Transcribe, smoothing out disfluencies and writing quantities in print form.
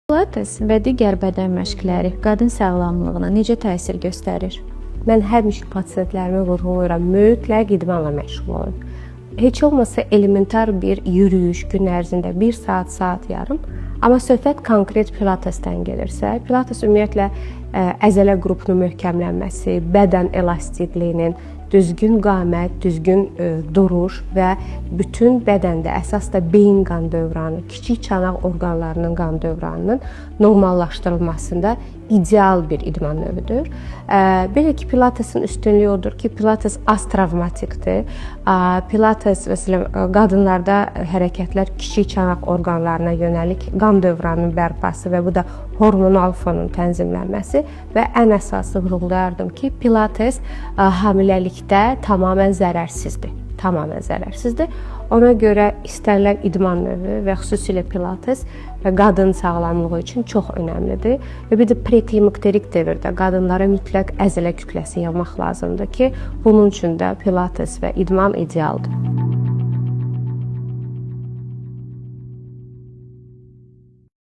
Pilates və digər bədən məşqləri qadın sağlamlığına necə təsir göstərir? Mən həmişə pasientlərimə vurğulayıram, mütləq idmanla məşğul olun. Heç olmasa elementar bir yürüyüş gün ərzində 1 saat, saat yarım. Amma söhbət konkret pilatesdən gəlirsə, pilates ümumiyyətlə əzələ qrupunun möhkəmlənməsi, bədən elastikliyinin, düzgün qamət, düzgün duruş və bütün bədəndə, əsas da beyin qan dövranı, kiçik çanaq orqanlarının qan dövranının normallaşdırılmasında ideal bir idman növüdür. Belə ki, pilatesin üstünlüyü odur ki, pilates az travmatikdir. Pilates, məsələn, qadınlarda hərəkətlər kiçik çanaq orqanlarına yönəlik qan dövranının bərpası və bu da hormonal fonun tənzimlənməsi və ən əsası vurğulayardım ki, pilates hamiləlikdə tamamilə zərərsizdir. Tamamilə zərərsizdir. Ona görə istənilən idman növü və xüsusilə pilates qadın sağlamlığı üçün çox önəmlidir. Və bir də preklimakterik dövrdə qadınlara mütləq əzələ kütləsi yığmaq lazımdır ki, bunun üçün də pilates və idman idealdır.